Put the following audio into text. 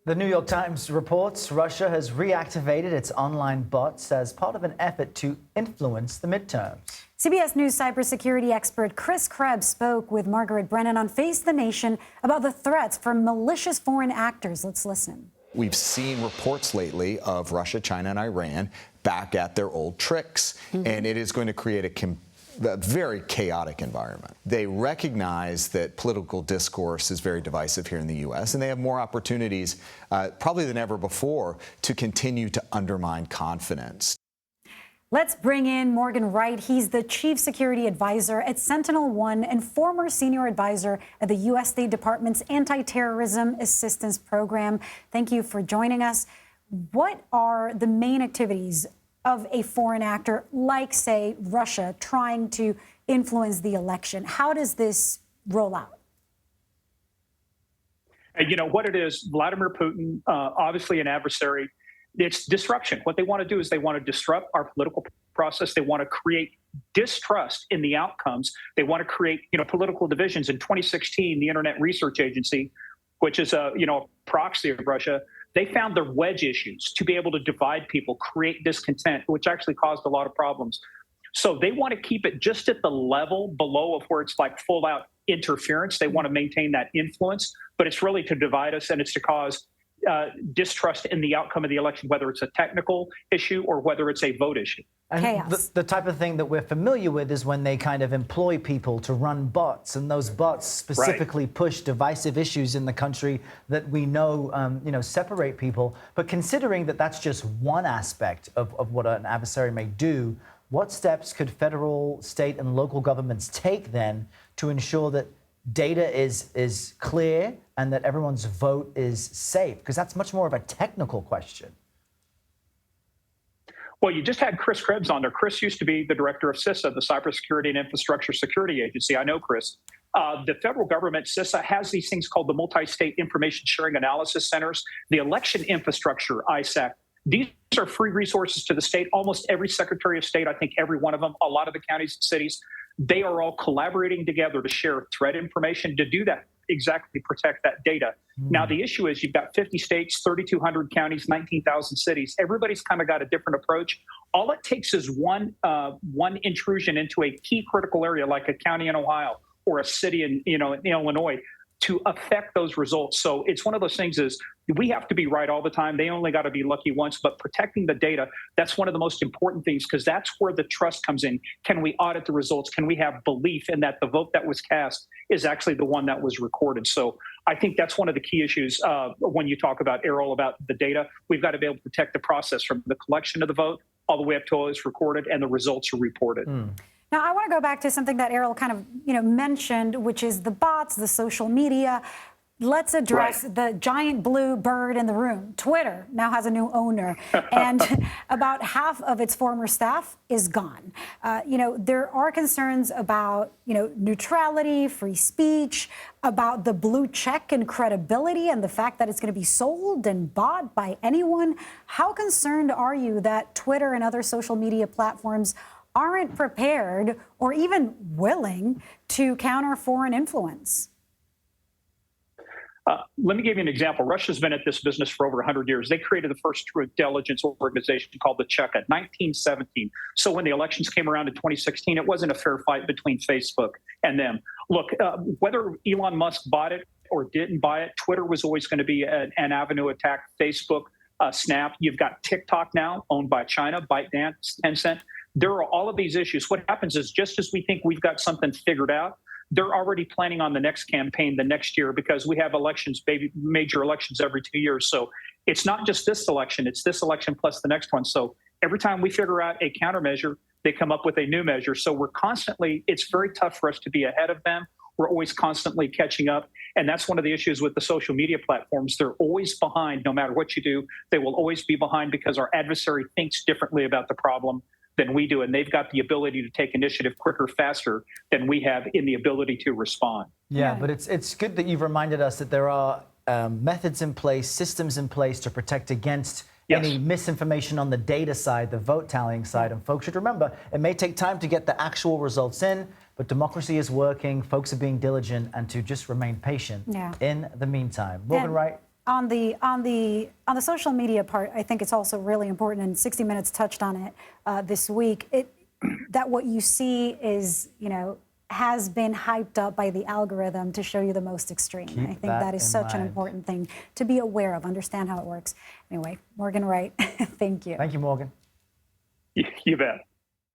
The New York Times reports Russia has reactivated its online bots as part of an effort to influence the midterms. CBS News cybersecurity expert Chris Krebs spoke with Margaret Brennan on Face the Nation about the threats from malicious foreign actors. Let's listen. We've seen reports lately of Russia, China, and Iran back at their old tricks, and it is going to create a very chaotic environment. They recognize that political discourse is very divisive here in the U.S., and they have more opportunities, probably than ever before, to continue to undermine confidence. Let's bring in Morgan Wright. He's the Chief Security Advisor at SentinelOne and former Senior Advisor at the U.S. State Department's Antiterrorism Assistance Program. Thank you for joining us. What are the main activities of a foreign actor like, say, Russia trying to influence the election? How does this roll out? You know what it is, Vladimir Putin, obviously an adversary. It's disruption. What they want to do is they want to disrupt our political process. They want to create distrust in the outcomes. They want to create, political divisions. In 2016, the Internet Research Agency, which is a proxy of Russia, they found their wedge issues to be able to divide people, create discontent, which actually caused a lot of problems. So they want to keep it just at the level below of where it's like full out interference. They want to maintain that influence, but it's really to divide us, and it's to cause distrust in the outcome of the election, whether it's a technical issue or whether it's a vote issue. And the type of thing that we're familiar with is when they kind of employ people to run bots, and those bots specifically push divisive issues in the country that we know, separate people. But considering that that's just one aspect of what an adversary may do, what steps could federal, state, and local governments take then to ensure that data is clear and that everyone's vote is safe? Because that's much more of a technical question. Well, you just had Chris Krebs on there. Chris used to be the director of CISA, the Cybersecurity and Infrastructure Security Agency. I know Chris. The federal government, CISA, has these things called the Multi-State Information Sharing Analysis Centers, the Election Infrastructure, ISAC. These are free resources to the state. Almost every Secretary of State, I think every one of them, a lot of the counties and cities, they are all collaborating together to share threat information to do that, exactly protect that data. Now, the issue is you've got 50 states, 3,200 counties, 19,000 cities. Everybody's kind of got a different approach. All it takes is one intrusion into a key critical area like a county in Ohio or a city in Illinois to affect those results. So it's one of those things is we have to be right all the time. They only got to be lucky once, but protecting the data, that's one of the most important things because that's where the trust comes in. Can we audit the results? Can we have belief in that the vote that was cast is actually the one that was recorded? So I think that's one of the key issues when you talk about Errol, about the data. We've got to be able to protect the process from the collection of the vote all the way up to it's recorded and the results are reported. Now, I want to go back to something that Errol kind of, mentioned, which is the bots, the social media. Let's address the giant blue bird in the room. Twitter now has a new owner, and about half of its former staff is gone. There are concerns about, neutrality, free speech, about the blue check and credibility and the fact that it's going to be sold and bought by anyone. How concerned are you that Twitter and other social media platforms aren't prepared or even willing to counter foreign influence? Let me give you an example. Russia's been at this business for over 100 years. They created the first true intelligence organization called the Cheka in 1917. So when the elections came around in 2016, it wasn't a fair fight between Facebook and them. Look, whether Elon Musk bought it or didn't buy it, Twitter was always going to be an avenue attack. Facebook, Snap. You've got TikTok now, owned by China, ByteDance, Tencent. There are all of these issues. What happens is just as we think we've got something figured out, they're already planning on the next campaign the next year because we have elections, major elections every 2 years. So it's not just this election, it's this election plus the next one. So every time we figure out a countermeasure, they come up with a new measure. So we're constantly, it's very tough for us to be ahead of them. We're always constantly catching up. And that's one of the issues with the social media platforms. They're always behind no matter what you do. They will always be behind because our adversary thinks differently about the problem than we do, and they've got the ability to take initiative quicker, faster than we have in the ability to respond. Yeah, but it's good that you've reminded us that there are methods in place, systems in place to protect against any misinformation on the data side, the vote tallying side. And folks should remember, it may take time to get the actual results in, but democracy is working, folks are being diligent, and to just remain patient in the meantime. Morgan Wright, On the social media part, I think it's also really important, and 60 Minutes touched on it this week. That what you see is, has been hyped up by the algorithm to show you the most extreme. I think that is such an important thing to be aware of, understand how it works. Anyway, Morgan Wright, thank you. Thank you, Morgan. You bet.